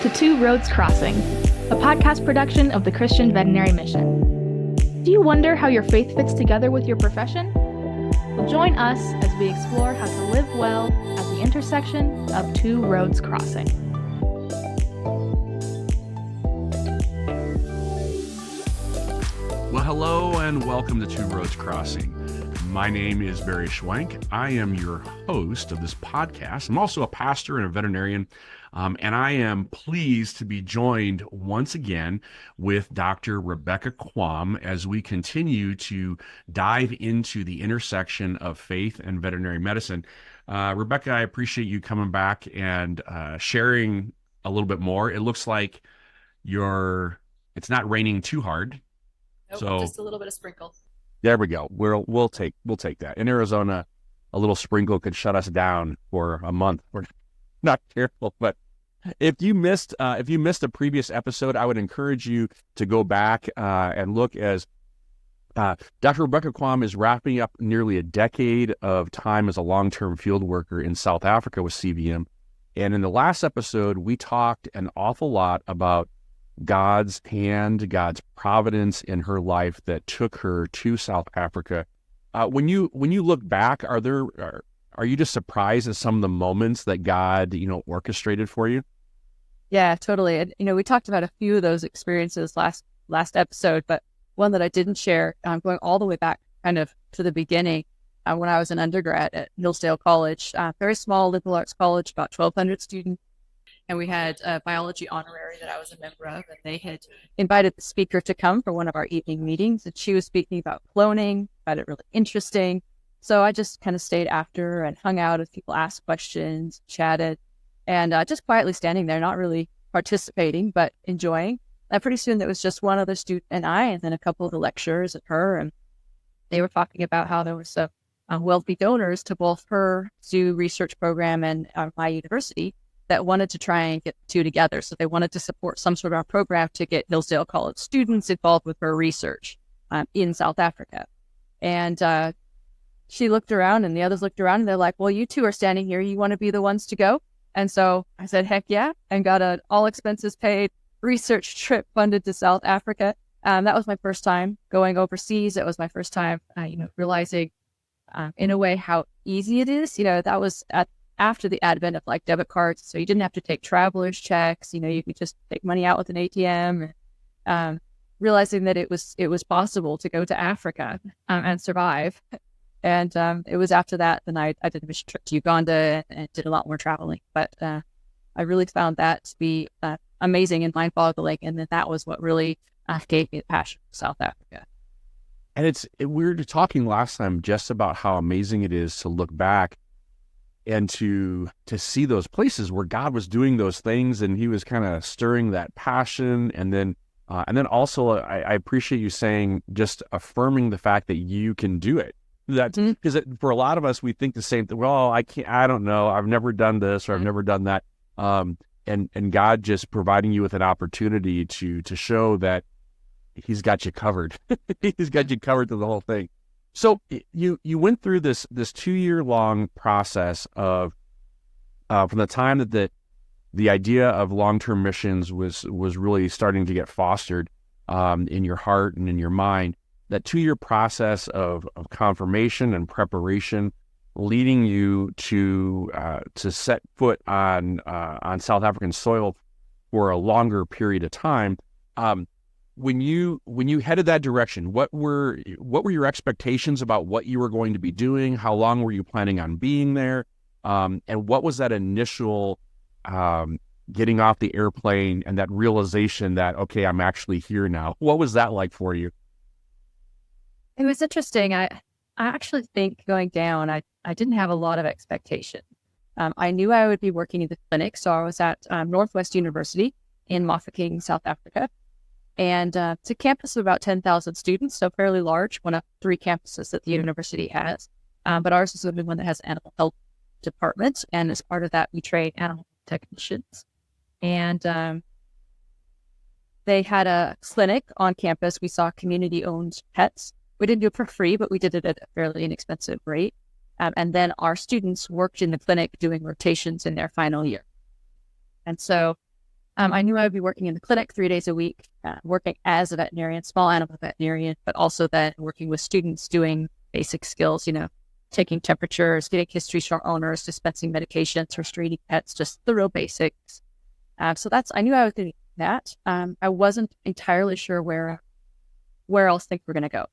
to Two Roads Crossing, a podcast production of the Christian Veterinary Mission. Do you wonder how your faith fits together with your profession? Well, join us as we explore how to live well at the intersection of two roads crossing. Well, hello and welcome to Two Roads Crossing. My name is Barry Schwenk. I am your host of this podcast. I'm also a pastor and a veterinarian, and I am pleased to be joined once again with Dr. Rebecca Quam as we continue to dive into the intersection of faith and veterinary medicine. Rebecca, I appreciate you coming back and sharing a little bit more. It looks like it's not raining too hard. Nope, So just a little bit of sprinkle. There we go. We'll take that. In Arizona, a little sprinkle could shut us down for a month. We're not careful, but if you missed a previous episode, I would encourage you to go back and look as Dr. Rebecca Quam is wrapping up nearly a decade of time as a long-term field worker in South Africa with CVM. And in the last episode, we talked an awful lot about God's hand, God's providence in her life that took her to South Africa. When you look back, are you just surprised at some of the moments that God, orchestrated for you? Yeah, totally. And, we talked about a few of those experiences last episode, but one that I didn't share, going all the way back kind of to the beginning, when I was an undergrad at Hillsdale College, very small liberal arts college, about 1,200 students. And we had a biology honorary that I was a member of, and they had invited the speaker to come for one of our evening meetings, and she was speaking about cloning, found it really interesting. So I just kind of stayed after and hung out as people asked questions, chatted, and just quietly standing there, not really participating, but enjoying. And pretty soon there was just one other student and I, and then a couple of the lecturers and her, and they were talking about how there was some wealthy donors to both her zoo research program and my university that wanted to try and get the two together. So they wanted to support some sort of program to get Hillsdale College students involved with her research in South Africa. And she looked around and the others looked around and they're like, well, you two are standing here. You want to be the ones to go? And so I said, heck yeah, and got an all expenses paid research trip funded to South Africa. That was my first time going overseas. It was my first time, realizing in a way how easy it is. That was after the advent of like debit cards. So you didn't have to take traveler's checks. You could just take money out with an ATM. Realizing that it was possible to go to Africa and survive. And it was after that, then I did a mission trip to Uganda and did a lot more traveling. But I really found that to be amazing and mind-boggling. And that was what really gave me the passion for South Africa. And we were talking last time just about how amazing it is to look back and to see those places where God was doing those things and he was kind of stirring that passion. And then also I appreciate you saying, just affirming the fact that you can do it. Because for a lot of us, we think the same thing. Well, I don't know. I've never done this or I've never done that. And God just providing you with an opportunity to show that he's got you covered. He's got you covered through the whole thing. So you went through this 2-year long process of from the time that the idea of long-term missions was really starting to get fostered in your heart and in your mind. That 2-year process of confirmation and preparation, leading you to set foot on South African soil for a longer period of time. When you headed that direction, what were your expectations about what you were going to be doing? How long were you planning on being there? And what was that initial getting off the airplane and that realization that, okay, I'm actually here now? What was that like for you? It was interesting. I actually think going down, I didn't have a lot of expectation. I knew I would be working in the clinic, so I was at Northwest University in Mafeking, South Africa. And it's a campus of about 10,000 students, so fairly large, one of 3 campuses that the university has. But ours is the only one that has an animal health department. And as part of that, we train animal technicians. And they had a clinic on campus. We saw community-owned pets. We didn't do it for free, but we did it at a fairly inexpensive rate. And then our students worked in the clinic doing rotations in their final year. And so I knew I would be working in the clinic 3 days a week, working as a veterinarian, small animal veterinarian, but also then working with students doing basic skills, taking temperatures, getting histories from owners, dispensing medications, restraining pets, just the real basics. So I knew I was going to do that. I wasn't entirely sure where else things were going to go.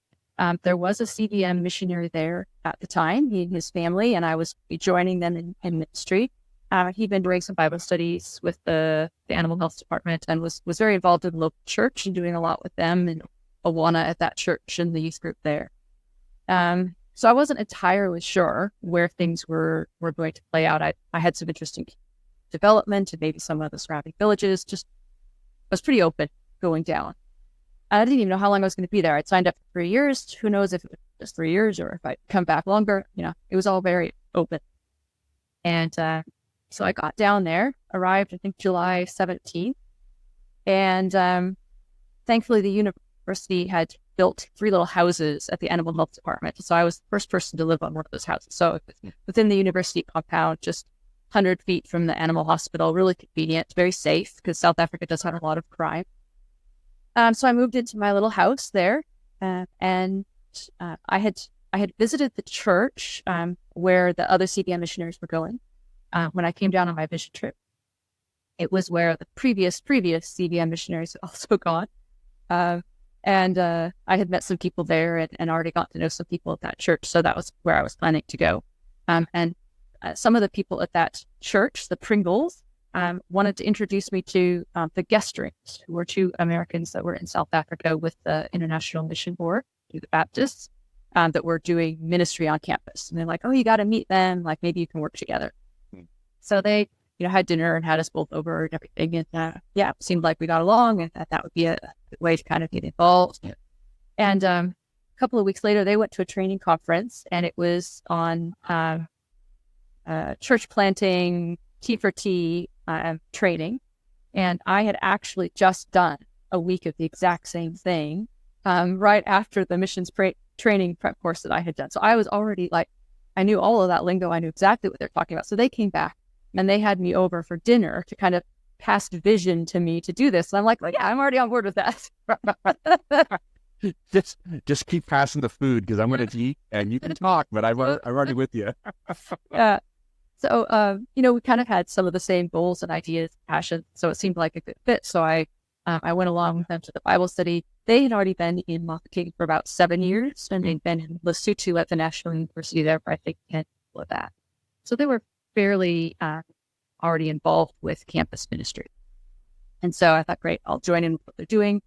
There was a CVM missionary there at the time, he and his family, and I was joining them in ministry. He'd been doing some Bible studies with the animal health department and was very involved in the local church and doing a lot with them and Awana at that church and the youth group there. So I wasn't entirely sure where things were going to play out. I had some interesting development and maybe some of the surrounding villages. Just was pretty open going down. I didn't even know how long I was going to be there. I'd signed up for 3 years. Who knows if it was just 3 years or if I'd come back longer. It was all very open. And so I got down there, arrived, I think, July 17th. And thankfully, the university had built 3 little houses at the animal health department. So I was the first person to live on one of those houses. So within the university compound, just 100 feet from the animal hospital, really convenient, very safe because South Africa does have a lot of crime. So I moved into my little house there, and I had visited the church where the other CBM missionaries were going when I came down on my mission trip. It was where the previous CBM missionaries had also gone, and I had met some people there and already got to know some people at that church. So that was where I was planning to go. And some of the people at that church, the Pringles, wanted to introduce me to the Gestrings, who were 2 Americans that were in South Africa with the International Mission Board, the Baptists, that were doing ministry on campus. And they're like, oh, you got to meet them. Like, maybe you can work together. So they, had dinner and had us both over and everything. And it seemed like we got along and that would be a good way to kind of get involved. Yeah. And a couple of weeks later, they went to a training conference, and it was on church planting, T4T training. And I had actually just done a week of the exact same thing right after the missions training prep course that I had done. So I was already I knew all of that lingo. I knew exactly what they're talking about. So they came back and they had me over for dinner to kind of cast vision to me to do this. And I'm like, well, yeah, I'm already on board with that. just keep passing the food because I'm going to eat and you can talk, but I'm already with you. Yeah. So, we kind of had some of the same goals and ideas, passions. So it seemed like a good fit. So I went along with them to the Bible study. They had already been in Mafeking for about 7 years, and they'd been in Lesotho at the National University there for, I think, 10 of that. So they were fairly already involved with campus ministry. And so I thought, great, I'll join in with what they're doing.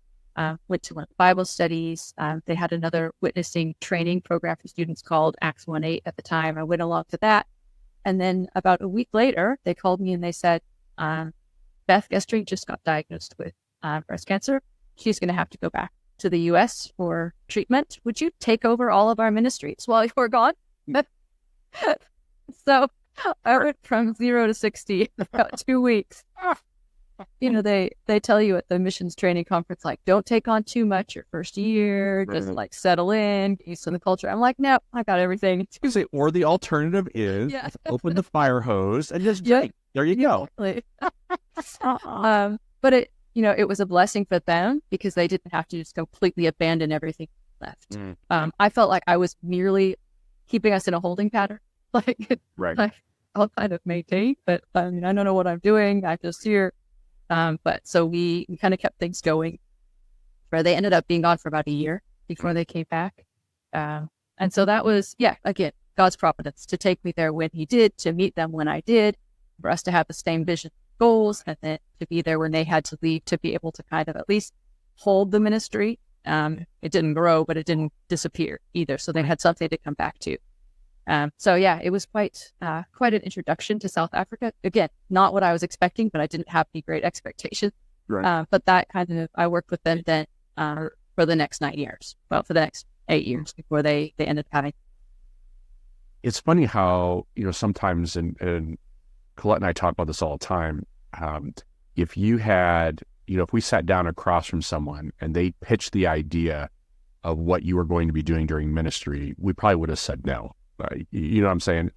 Went to one of the Bible studies. They had another witnessing training program for students called Acts 1:8 at the time. I went along to that. And then about a week later, they called me and they said, Beth Gestring just got diagnosed with breast cancer. She's going to have to go back to the U.S. for treatment. Would you take over all of our ministries while you're gone? So I went from 0 to 60 in about 2 weeks. They tell you at the missions training conference, don't take on too much your first year, just settle in, get used to the culture. I'm like, no, I got everything. Or the alternative is open the fire hose and just drink. There you go. But it was a blessing for them because they didn't have to just completely abandon everything left. I felt like I was merely keeping us in a holding pattern. I'll kind of maintain, but I don't know what I'm doing. I'm just here. But so we kind of kept things going where they ended up being gone for about a year before they came back. And so that was, again, God's providence to take me there when he did, to meet them when I did, for us to have the same vision goals, and then to be there when they had to leave to be able to kind of at least hold the ministry. It didn't grow, but it didn't disappear either. So they had something to come back to. It was quite an introduction to South Africa. Again, not what I was expecting, but I didn't have any great expectations. Right. But that kind of, I worked with them then for the next 9 years. Well, for the next 8 years before they ended up having. It's funny how, sometimes, and Colette and I talk about this all the time. If you had, if we sat down across from someone and they pitched the idea of what you were going to be doing during ministry, we probably would have said no. You know what I'm saying?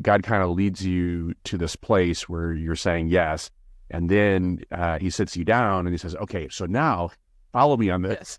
God kind of leads you to this place where you're saying yes, And then he sits you down and he says, okay, so now follow me on this.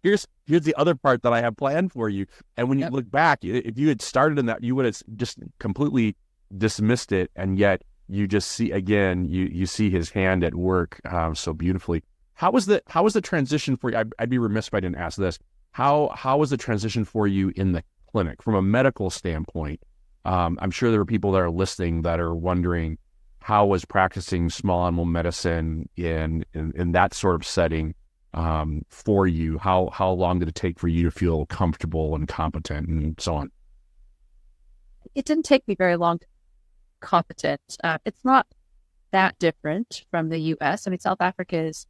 Here's the other part that I have planned for you. And when you look back, if you had started in that, you would have just completely dismissed it. And yet you just see, again, you see his hand at work so beautifully. How was the transition for you? I'd be remiss if I didn't ask this. How was the transition for you in the clinic from a medical standpoint? I'm sure there are people that are listening that are wondering, how was practicing small animal medicine in that sort of setting for you? How long did it take for you to feel comfortable and competent and so on? It didn't take me very long to be competent. It's not that different from the U.S. I mean, South Africa is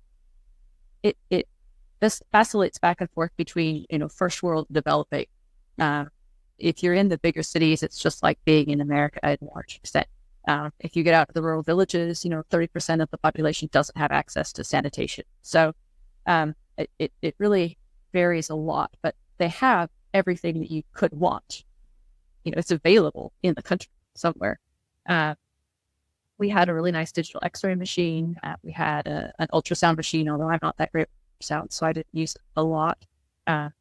this vacillates back and forth between first world and developing. If you're in the bigger cities, it's just like being in America in a large extent. If you get out to the rural villages, 30% of the population doesn't have access to sanitation. So it really varies a lot, but they have everything that you could want. It's available in the country somewhere. We had a really nice digital x-ray machine. We had an ultrasound machine, although I'm not that great with ultrasound, so I didn't use it a lot.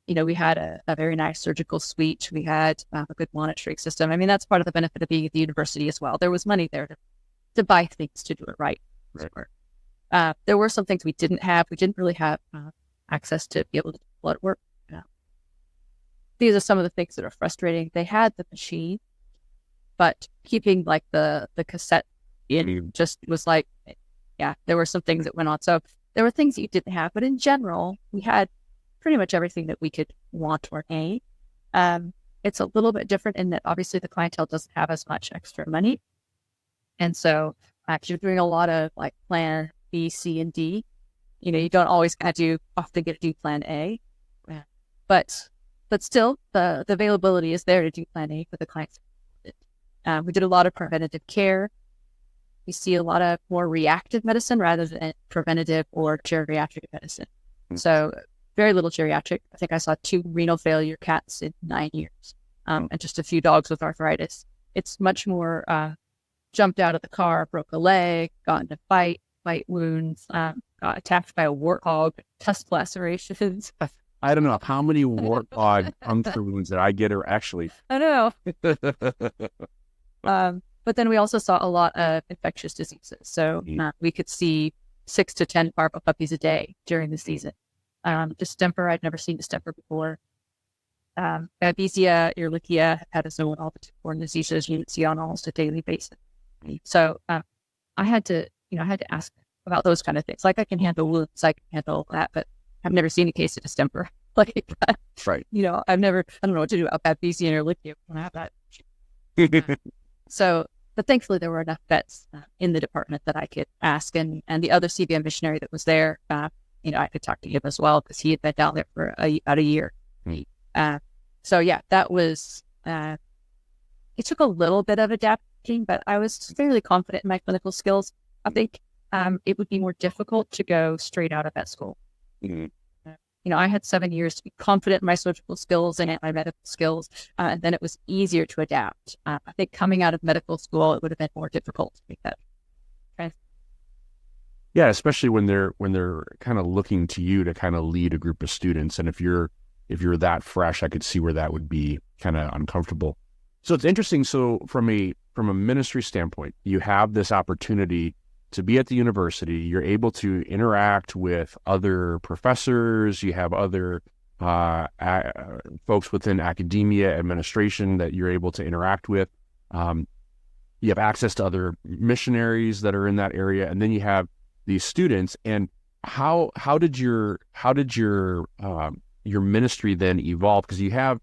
We had a very nice surgical suite. We had a good monitoring system. I mean, that's part of the benefit of being at the university as well. There was money there to buy things to do it right. There were some things we didn't have. We didn't really have access to be able to do blood work. These are some of the things that are frustrating. They had the machine, but keeping like the cassette in just was like, there were some things that went on. So there were things that you didn't have, but in general, we had pretty much everything that we could want or need. It's a little bit different in that obviously the clientele doesn't have as much extra money. And so if you're doing a lot of like plan B, C, and D, you don't always often get to do plan A. But still the availability is there to do plan A for the clients. We did a lot of preventative care. We see a lot of more reactive medicine rather than preventative or geriatric medicine. So very little geriatric. I think I saw 2 renal failure cats in 9 years, and just a few dogs with arthritis. It's much more jumped out of the car, broke a leg, got in a bite wounds, got attacked by a warthog, tusk lacerations. I don't know how many warthog puncture wounds that I get are actually. I know. But then we also saw a lot of infectious diseases. So we could see 6 to 10 parvo puppies a day during the season. Distemper, I'd never seen distemper before. Babesia, Ehrlichia, hepatozoa, all the tick-borne diseases you would see on almost a daily basis. So I had to ask about those kind of things. Like I can handle wounds, I can handle that, but I've never seen a case of distemper like that. Right. I don't know what to do about Babesia and Ehrlichia when I have that. But thankfully there were enough vets in the department that I could ask, and the other CBM missionary that was there, I could talk to him as well because he had been down there for about a year. That was, it took a little bit of adapting, but I was fairly confident in my clinical skills. I think it would be more difficult to go straight out of vet school. I had 7 years to be confident in my surgical skills and my medical skills, and then it was easier to adapt. I think coming out of medical school, it would have been more difficult to make that transition. Yeah, especially when they're kind of looking to you to kind of lead a group of students, and if you're that fresh, I could see where that would be kind of uncomfortable. So it's interesting. So from a ministry standpoint, you have this opportunity to be at the university. You're able to interact with other professors. You have other folks within academia, administration that you're able to interact with. You have access to other missionaries that are in that area, and then you have these students. And how did your ministry then evolve? Because you have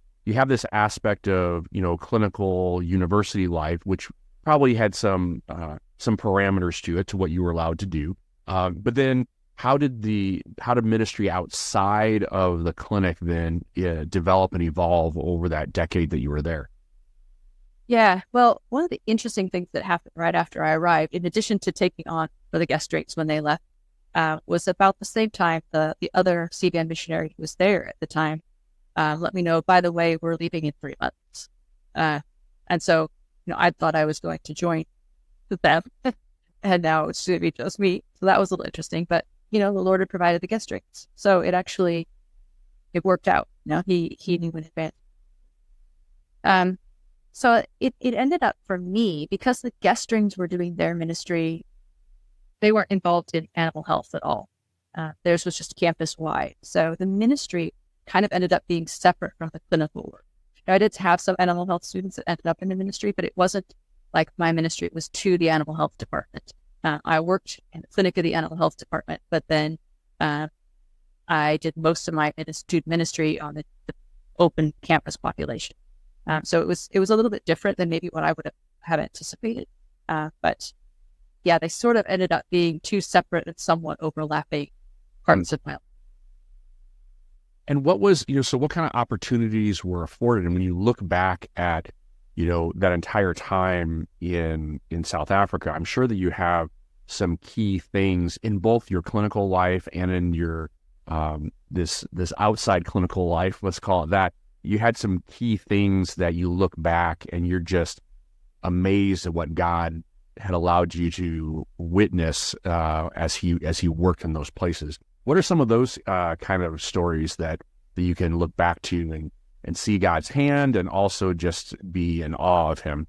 this aspect of clinical university life, which probably had some parameters to it, to what you were allowed to do. But then how did ministry outside of the clinic then develop and evolve over that decade that you were there? Yeah, well, one of the interesting things that happened right after I arrived, in addition to taking on for the guest drakes when they left, was about the same time the other CBN missionary who was there at the time let me know, by the way, we're leaving in 3 months. And so, I thought I was going to join them. and now it's going to be just me. So that was a little interesting, but the Lord had provided the guest drinks. So it worked out. He knew in advance. So it ended up for me, because the guest strings were doing their ministry, they weren't involved in animal health at all. Theirs was just campus wide. So the ministry kind of ended up being separate from the clinical work. Now, I did have some animal health students that ended up in the ministry, but it wasn't like my ministry. It was to the animal health department. I worked in the clinic of the animal health department, but then I did most of my student ministry on the open campus population. So it was a little bit different than maybe what I would have anticipated. But yeah, they sort of ended up being two separate and somewhat overlapping parts of my life. And what was, so what kind of opportunities were afforded? And when you look back at, that entire time in South Africa, I'm sure that you have some key things in both your clinical life and in your, this outside clinical life, let's call it that. You had some key things that you look back and you're just amazed at what God had allowed you to witness as he worked in those places. What are some of those kind of stories that you can look back to and see God's hand and also just be in awe of him?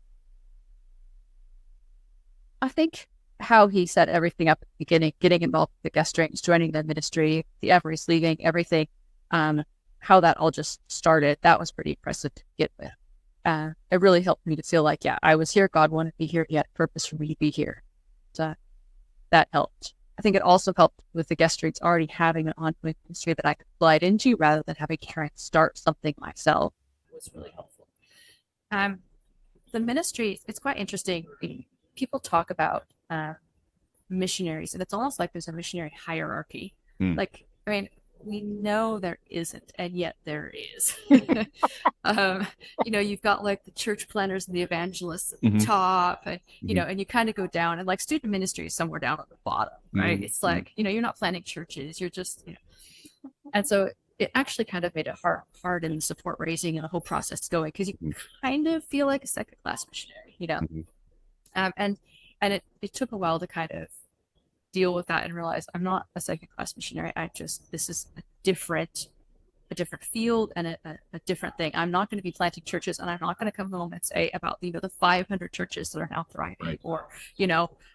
I think how he set everything up at the beginning, getting involved with the guest strings, joining the ministry, the Everys leaving, everything, how that all just started, that was pretty impressive to get with. It really helped me to feel like, yeah, I was here. God wanted me here. He had a purpose for me to be here. So that helped. I think it also helped with the guest strings already having an ongoing ministry that I could slide into rather than having to try and start something myself. It was really helpful. The ministry, it's quite interesting. People talk about missionaries, and it's almost like there's a missionary hierarchy. We know there isn't, and yet there is. You've got like the church planners and the evangelists at the top, and and you kind of go down, and like student ministry is somewhere down at the bottom, right? It's like, you're not planning churches, you're just, and so it actually kind of made it hard in the support raising and the whole process going, because you kind of feel like a second class missionary, and it took a while to kind of deal with that and realize I'm not a second class missionary. This is a different field and a different thing. I'm not going to be planting churches, and I'm not going to come home and say about the 500 churches that are now thriving, right, or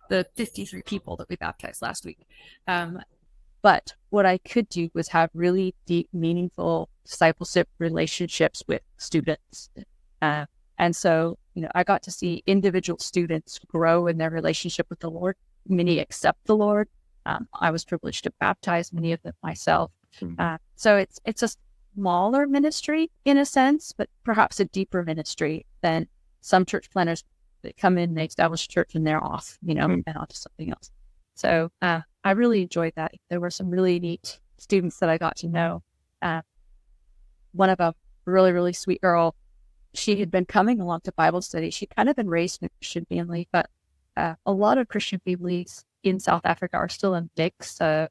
the 53 people that we baptized last week. But what I could do was have really deep, meaningful discipleship relationships with students, and so I got to see individual students grow in their relationship with the Lord. Many accept the Lord. I was privileged to baptize many of them myself. So it's a smaller ministry in a sense, but perhaps a deeper ministry than some church planners that come in, they establish a church, and they're off, and onto something else. So I really enjoyed that. There were some really neat students that I got to know. One of a really, really sweet girl, she had been coming along to Bible study. She'd kind of been raised in a Christian family, but a lot of Christian families in South Africa are still a mix. They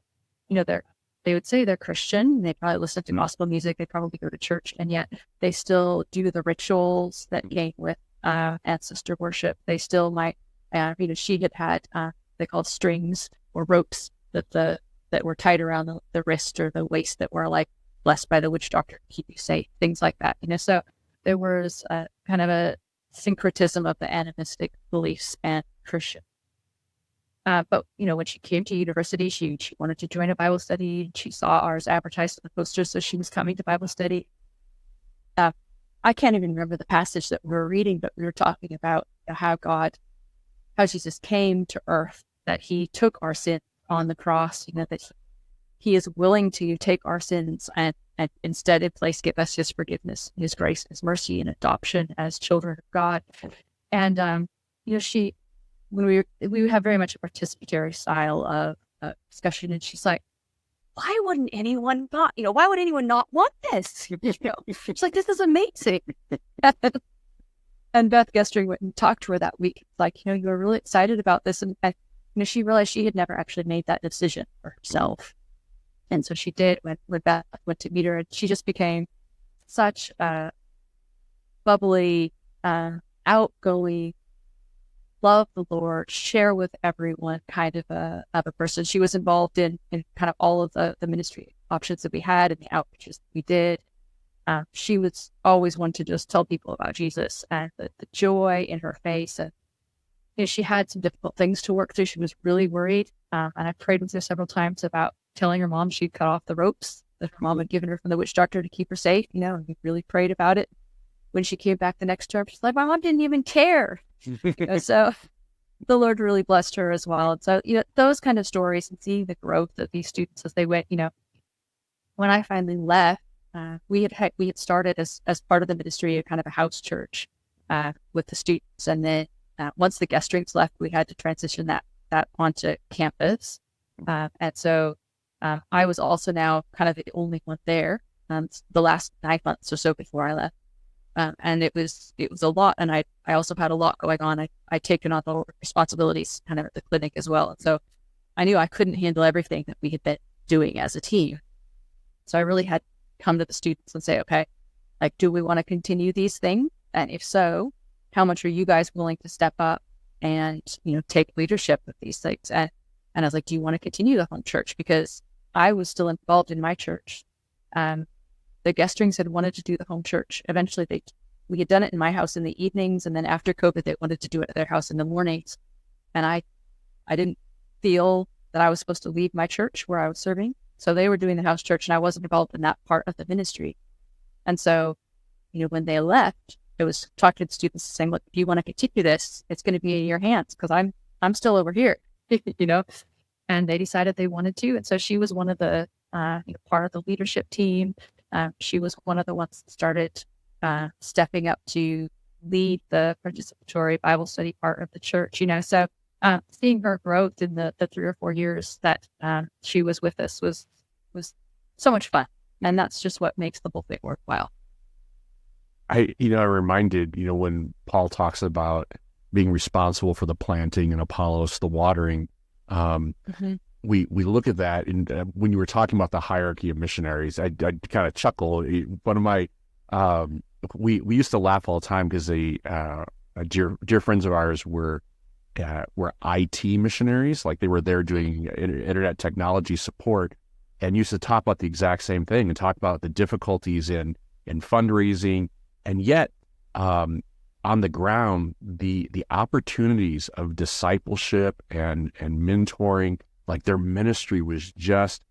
would say they're Christian. They probably listen to gospel music. They probably go to church, and yet they still do the rituals that came with ancestor worship. They still might, she had they called strings or ropes that were tied around the wrist or the waist that were like blessed by the witch doctor to keep you safe, things like that. So there was kind of a syncretism of the animistic beliefs and Christian. But when she came to university, she wanted to join a Bible study. She saw ours advertised on the poster, so she was coming to Bible study. I can't even remember the passage that we were reading, but we were talking about how Jesus came to earth, that he took our sin on the cross, that he is willing to take our sins and instead in place give us his forgiveness, his grace, his mercy, and adoption as children of God. And when we have very much a participatory style of discussion, and she's like, why would anyone not want this? She's like, this is amazing. And Beth Gestring went and talked to her that week. It's like, you were really excited about this. And she realized she had never actually made that decision for herself. And so she did when Beth went to meet her, and she just became such a bubbly, outgoing, love the Lord, share with everyone kind of a person. She was involved in kind of all of the ministry options that we had and the outreaches that we did. She was always one to just tell people about Jesus and the joy in her face. And she had some difficult things to work through. She was really worried. And I prayed with her several times about telling her mom she'd cut off the ropes that her mom had given her from the witch doctor to keep her safe, and we really prayed about it. When she came back the next term, she's like, my mom didn't even care. So the Lord really blessed her as well. And so, those kind of stories and seeing the growth of these students as they went, when I finally left, we had started as part of the ministry a kind of a house church with the students. And then once the guest drinks left, we had to transition that onto campus. And so I was also now kind of the only one there the last 9 months or so before I left. And it was a lot. And I also had a lot going on. I'd taken on the responsibilities kind of at the clinic as well. And so I knew I couldn't handle everything that we had been doing as a team. So I really had to come to the students and say, okay, like, do we want to continue these things? And if so, how much are you guys willing to step up and, take leadership of these things? And I was like, do you want to continue the home church? Because I was still involved in my church. The guest rings had wanted to do the home church. Eventually we had done it in my house in the evenings. And then after COVID, they wanted to do it at their house in the mornings. And I didn't feel that I was supposed to leave my church where I was serving. So they were doing the house church and I wasn't involved in that part of the ministry. And so, when they left, it was talking to the students saying, look, if you want to continue this, it's going to be in your hands because I'm still over here, and they decided they wanted to. And so she was one of the, part of the leadership team. She was one of the ones that started stepping up to lead the participatory Bible study part of the church, so seeing her growth in the 3 or 4 years that she was with us was so much fun. And that's just what makes the whole thing worthwhile. I reminded, when Paul talks about being responsible for the planting and Apollos, the watering, we look at that. And when you were talking about the hierarchy of missionaries, I kind of chuckle. One of my, we used to laugh all the time because dear friends of ours were IT missionaries. Like they were there doing internet technology support and used to talk about the exact same thing and talk about the difficulties in fundraising. And yet, on the ground, the opportunities of discipleship and mentoring, like their ministry was just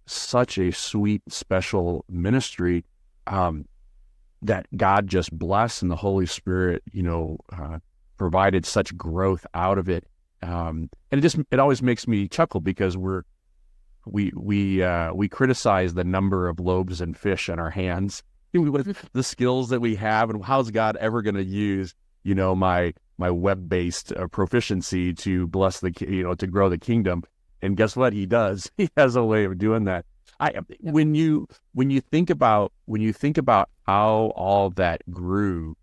such a sweet, special ministry that God just blessed, and the Holy Spirit, provided such growth out of it. And it always makes me chuckle because we criticize the number of loaves and fish in our hands with the skills that we have, and how's God ever going to use, my web-based proficiency to bless to grow the kingdom. And guess what? He does. He has a way of doing that. When you think about how all that grew,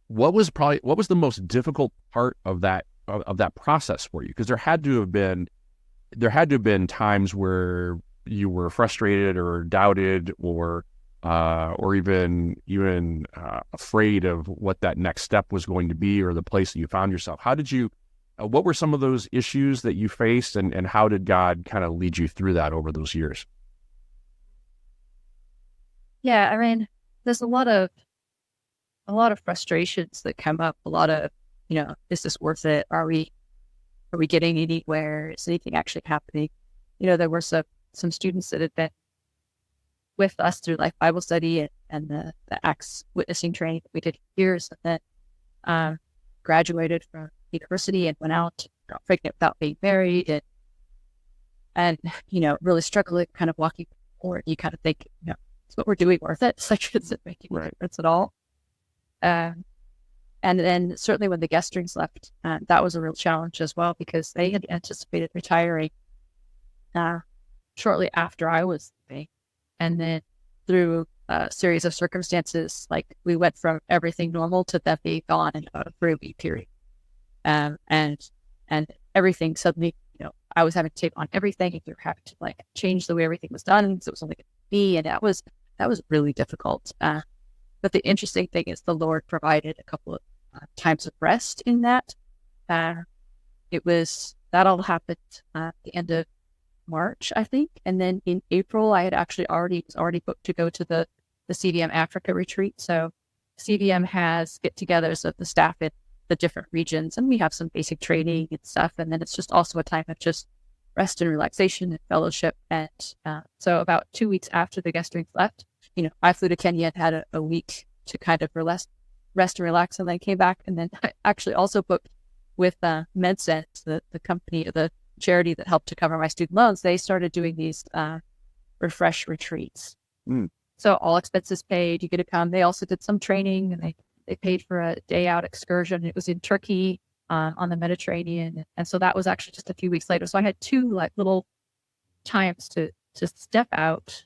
what was the most difficult part of that process for you? Because there had to have been times where you were frustrated or doubted or even afraid of what that next step was going to be or the place that you found yourself. What were some of those issues that you faced, and how did God kind of lead you through that over those years? Yeah, I mean, there's a lot of frustrations that come up. A lot of, is this worth it? Are we getting anywhere? Is anything actually happening? There were some students that had been with us through like Bible study and the Acts witnessing training that we did for years, and then graduated from university and went out, got pregnant without being married, and really struggling, kind of walking forward. You kind of think, is what we're doing worth it? It's like, is it making a difference at all? And then certainly when the guest strings left, that was a real challenge as well, because they had anticipated retiring shortly after I was leaving. And then through a series of circumstances, like we went from everything normal to them being gone in about a 3-week period. And everything suddenly, I was having to take on everything, and you having to like change the way everything was done. So it was only going to be, and that was really difficult. But the interesting thing is the Lord provided a couple times of rest in that. That all happened at the end of March, I think. And then in April, I had actually was already booked to go to the CVM Africa retreat. So CVM has get-togethers of the staff in the different regions, and we have some basic training and stuff. And then it's just also a time of just rest and relaxation and fellowship. And so about 2 weeks after the guest rings left, I flew to Kenya and had a week to kind of rest and relax, and then came back. And then I actually also booked with MedSense, the company, the charity that helped to cover my student loans. They started doing these refresh retreats. So all expenses paid, you get to come. They also did some training, and they paid for a day out excursion. It was in Turkey on the Mediterranean. And so that was actually just a few weeks later. So I had 2 like little times to step out,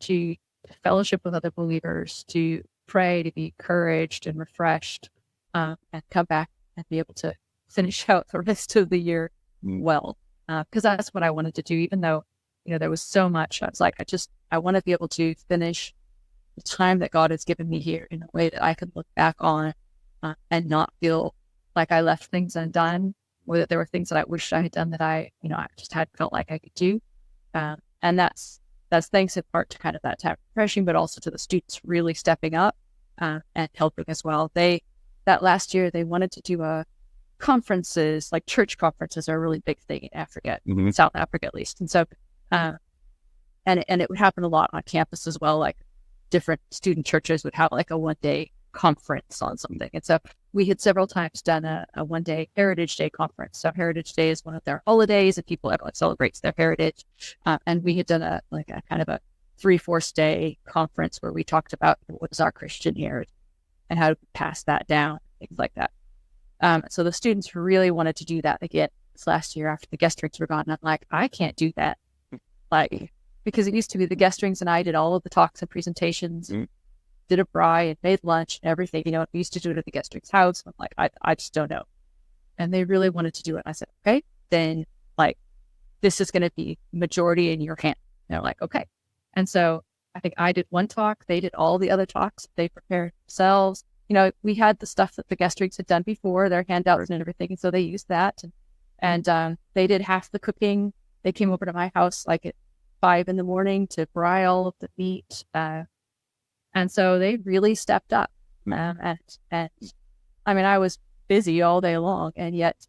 to fellowship with other believers, to pray, to be encouraged and refreshed, and come back and be able to finish out the rest of the year well. Because that's what I wanted to do, even though, there was so much. I was like, I want to be able to finish the time that God has given me here in a way that I could look back on and not feel like I left things undone, or that there were things that I wished I had done that I just hadn't felt like I could do. And that's thanks in part to kind of that time of refreshing, but also to the students really stepping up and helping as well. That last year, they wanted to do conferences, like church conferences are a really big thing in Africa, South Africa at least. And so, and it would happen a lot on campus as well. Like different student churches would have like a 1-day conference on something. And so we had several times done a 1-day Heritage Day conference. So Heritage Day is one of their holidays, and everyone celebrates their heritage. And we had done a kind of a 3-4 day conference where we talked about what is our Christian heritage and how to pass that down, things like that. So the students really wanted to do that again this last year after the guest rings were gone. And I'm like, I can't do that. Because it used to be the guest rings and I did all of the talks and presentations, did a braai and made lunch and everything. We used to do it at the guest rings house. I'm like, I just don't know. And they really wanted to do it. And I said, okay, then this is going to be majority in your hand. And they're like, okay. And so I think I did one talk. They did all the other talks. They prepared themselves. We had the stuff that the guest rings had done before, their handouts and everything. And so they used that. And they did half the cooking. They came over to my house at 5 a.m. to braai all of the meat. And so they really stepped up. And I mean, I was busy all day long, and yet,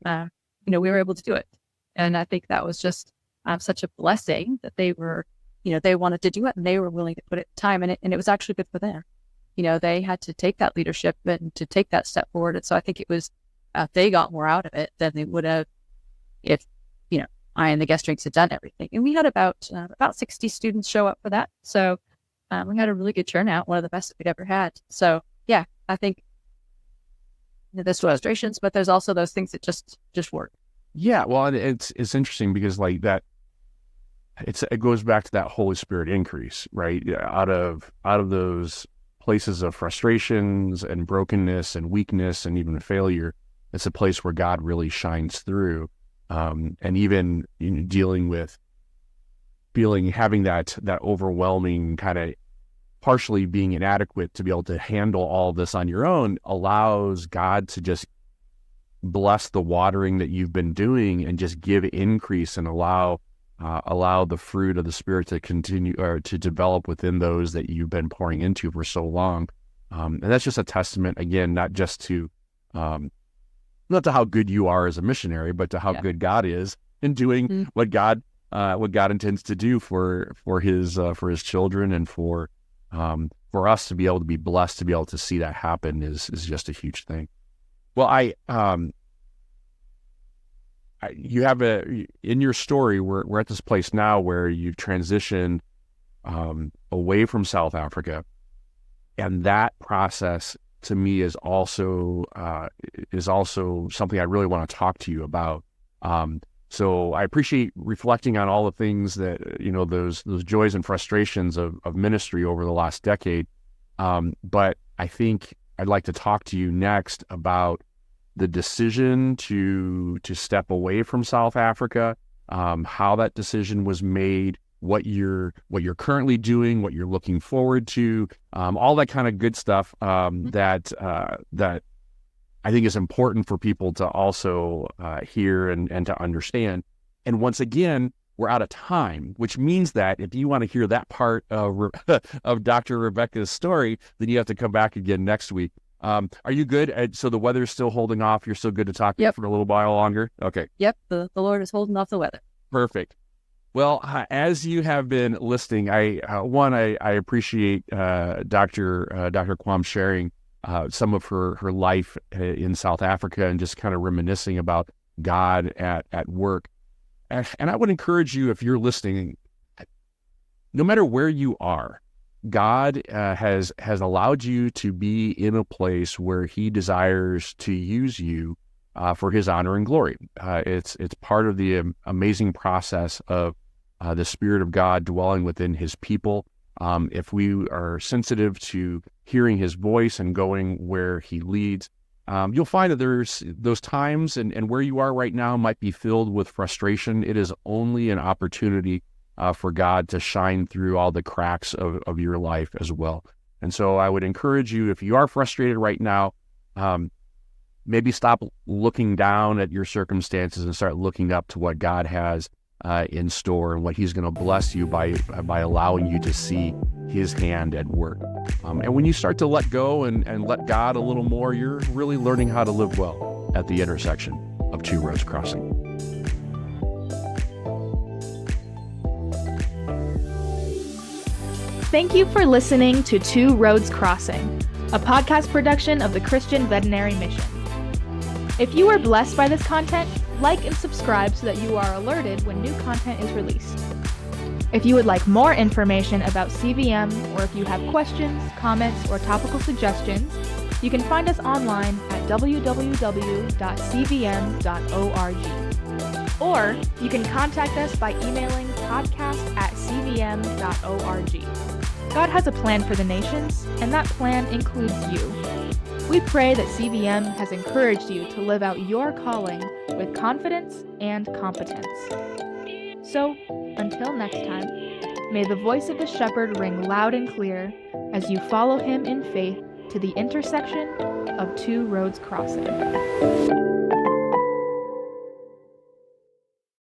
we were able to do it. And I think that was just such a blessing that they were, they wanted to do it and they were willing to put it time in it. And it was actually good for them. They had to take that leadership and to take that step forward. And so I think it was, they got more out of it than they would have if, I and the guest rings had done everything. And we had about 60 students show up for that. So we had a really good turnout, one of the best that we'd ever had. So yeah, I think there's frustrations, but there's also those things that just work. Yeah, well, it's interesting because that it goes back to that Holy Spirit increase, right? Out of those places of frustrations and brokenness and weakness and even failure, it's a place where God really shines through. And even dealing with having that overwhelming kind of partially being inadequate to be able to handle all this on your own allows God to just bless the watering that you've been doing and just give increase and allow the fruit of the Spirit to continue or to develop within those that you've been pouring into for so long. And that's just a testament, again, not to how good you are as a missionary, but to how good God is in doing what God intends to do for his children, and for us to be able to be blessed to be able to see that happen is just a huge thing. Well, you have in your story, we're at this place now where you've transitioned away from South Africa, and that process to me is also something I really want to talk to you about. So I appreciate reflecting on all the things that those joys and frustrations of ministry over the last decade. But I think I'd like to talk to you next about the decision to step away from South Africa, how that decision was made, what you're currently doing, what you're looking forward to, all that kind of good stuff that I think is important for people to also hear and to understand. And once again, we're out of time, which means that if you want to hear that part of, of Dr. Rebecca's story, then you have to come back again next week. Are you good? So the weather's still holding off. You're still good to talk for a little while longer? Okay. Yep. The Lord is holding off the weather. Perfect. Well, as you have been listening, I appreciate Dr. Quam sharing some of her life in South Africa and just kind of reminiscing about God at work. And I would encourage you, if you're listening, no matter where you are, God has allowed you to be in a place where He desires to use you for His honor and glory. It's part of the amazing process of the Spirit of God dwelling within His people. If we are sensitive to hearing His voice and going where He leads, you'll find that there's those times and where you are right now might be filled with frustration. It is only an opportunity for God to shine through all the cracks of your life as well. And so I would encourage you, if you are frustrated right now, maybe stop looking down at your circumstances and start looking up to what God has in store and what He's going to bless you by allowing you to see His hand at work. And when you start to let go and let God a little more, you're really learning how to live well at the intersection of two roads crossing. Thank you for listening to Two Roads Crossing, a podcast production of the Christian Veterinary Mission. If you are blessed by this content, like and subscribe so that you are alerted when new content is released. If you would like more information about CVM, or if you have questions, comments, or topical suggestions, you can find us online at www.cvm.org. Or you can contact us by emailing podcast@cvm.org. God has a plan for the nations, and that plan includes you. We pray that CVM has encouraged you to live out your calling with confidence and competence. So, until next time, may the voice of the shepherd ring loud and clear as you follow him in faith to the intersection of two roads crossing.